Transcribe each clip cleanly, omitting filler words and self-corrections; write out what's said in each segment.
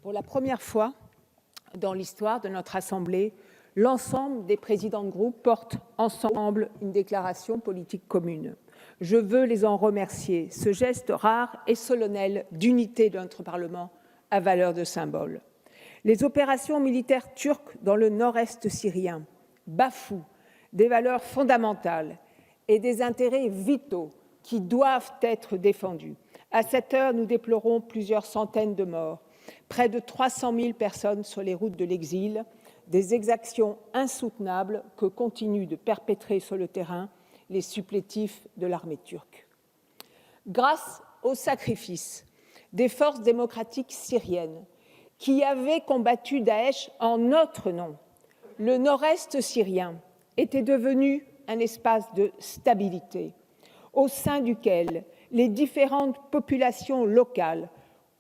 Pour la première fois dans l'histoire de notre Assemblée, l'ensemble des présidents de groupe portent ensemble une déclaration politique commune. Je veux les en remercier. Ce geste rare et solennel d'unité de notre Parlement a valeur de symbole. Les opérations militaires turques dans le nord-est syrien bafouent des valeurs fondamentales et des intérêts vitaux qui doivent être défendus. À cette heure, nous déplorons plusieurs centaines de morts, près de 300 000 personnes sur les routes de l'exil, des exactions insoutenables que continuent de perpétrer sur le terrain les supplétifs de l'armée turque. Grâce au sacrifice des forces démocratiques syriennes qui avaient combattu Daesh en notre nom, le nord-est syrien était devenu un espace de stabilité au sein duquel les différentes populations locales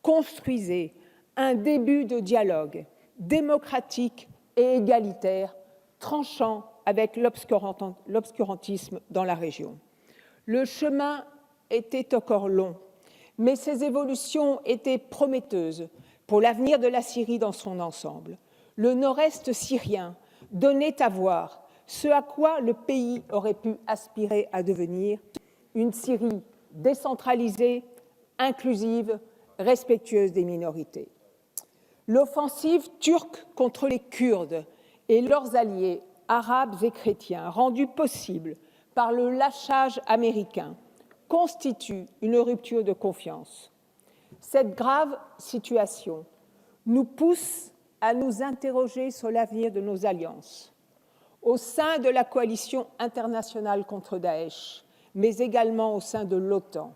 construisaient un début de dialogue démocratique et égalitaire, tranchant avec l'obscurantisme dans la région. Le chemin était encore long, mais ces évolutions étaient prometteuses pour l'avenir de la Syrie dans son ensemble. Le nord-est syrien donnait à voir ce à quoi le pays aurait pu aspirer à devenir, une Syrie décentralisée, inclusive, respectueuse des minorités. L'offensive turque contre les Kurdes et leurs alliés arabes et chrétiens, rendue possible par le lâchage américain, constitue une rupture de confiance. Cette grave situation nous pousse à nous interroger sur l'avenir de nos alliances, au sein de la coalition internationale contre Daesh, mais également au sein de l'OTAN,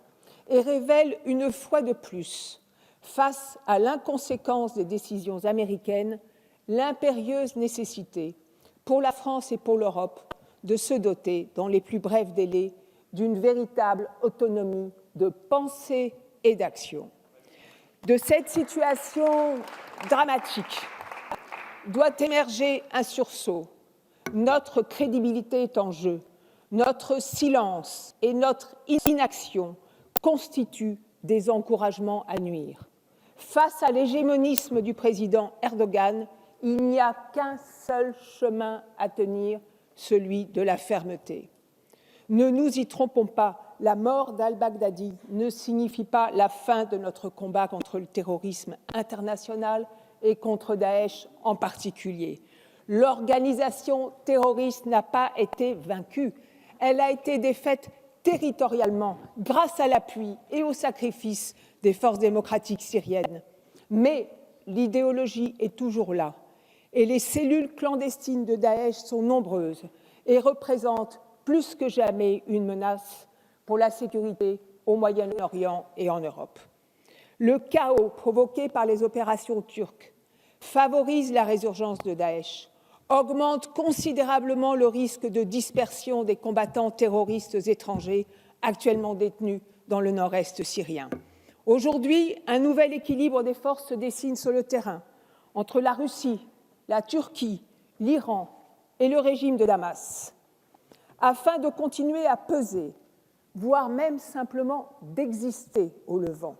et révèle une fois de plus, face à l'inconséquence des décisions américaines, l'impérieuse nécessité pour la France et pour l'Europe de se doter, dans les plus brefs délais, d'une véritable autonomie de pensée et d'action. De cette situation dramatique doit émerger un sursaut. Notre crédibilité est en jeu. Notre silence et notre inaction constituent des encouragements à nuire. Face à l'hégémonisme du président Erdogan, il n'y a qu'un seul chemin à tenir, celui de la fermeté. Ne nous y trompons pas, la mort d'al-Baghdadi ne signifie pas la fin de notre combat contre le terrorisme international et contre Daesh en particulier. L'organisation terroriste n'a pas été vaincue, elle a été défaite territorialement grâce à l'appui et au sacrifice des forces démocratiques syriennes. Mais l'idéologie est toujours là et les cellules clandestines de Daesh sont nombreuses et représentent plus que jamais une menace pour la sécurité au Moyen-Orient et en Europe. Le chaos provoqué par les opérations turques favorise la résurgence de Daesh, augmente considérablement le risque de dispersion des combattants terroristes étrangers actuellement détenus dans le nord-est syrien. Aujourd'hui, un nouvel équilibre des forces se dessine sur le terrain entre la Russie, la Turquie, l'Iran et le régime de Damas. Afin de continuer à peser, voire même simplement d'exister au Levant,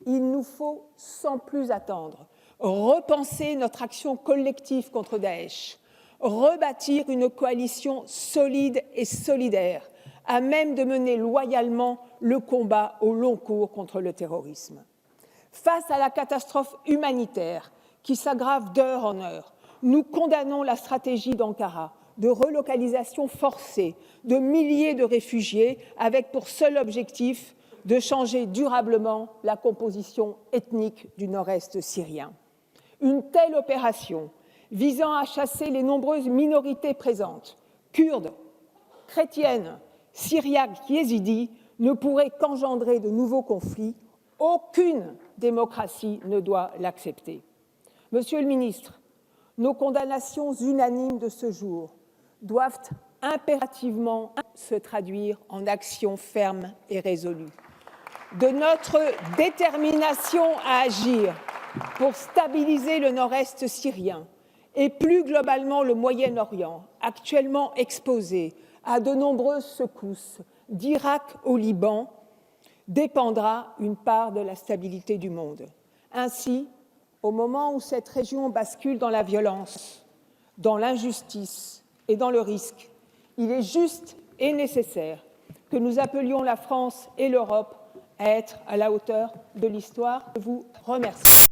il nous faut, sans plus attendre, repenser notre action collective contre Daesh, rebâtir une coalition solide et solidaire, à même de mener loyalement le combat au long cours contre le terrorisme. Face à la catastrophe humanitaire qui s'aggrave d'heure en heure, nous condamnons la stratégie d'Ankara de relocalisation forcée de milliers de réfugiés avec pour seul objectif de changer durablement la composition ethnique du nord-est syrien. Une telle opération visant à chasser les nombreuses minorités présentes, kurdes, chrétiennes, syriaques, yézidis, ne pourrait qu'engendrer de nouveaux conflits. Aucune démocratie ne doit l'accepter. Monsieur le ministre, nos condamnations unanimes de ce jour doivent impérativement se traduire en actions fermes et résolues. De notre détermination à agir pour stabiliser le nord-est syrien et plus globalement le Moyen-Orient, actuellement exposé à de nombreuses secousses, d'Irak au Liban, dépendra une part de la stabilité du monde. Ainsi, Au moment où cette région bascule dans la violence, dans l'injustice et dans le risque, il est juste et nécessaire que nous appelions la France et l'Europe à être à la hauteur de l'histoire. Je vous remercie.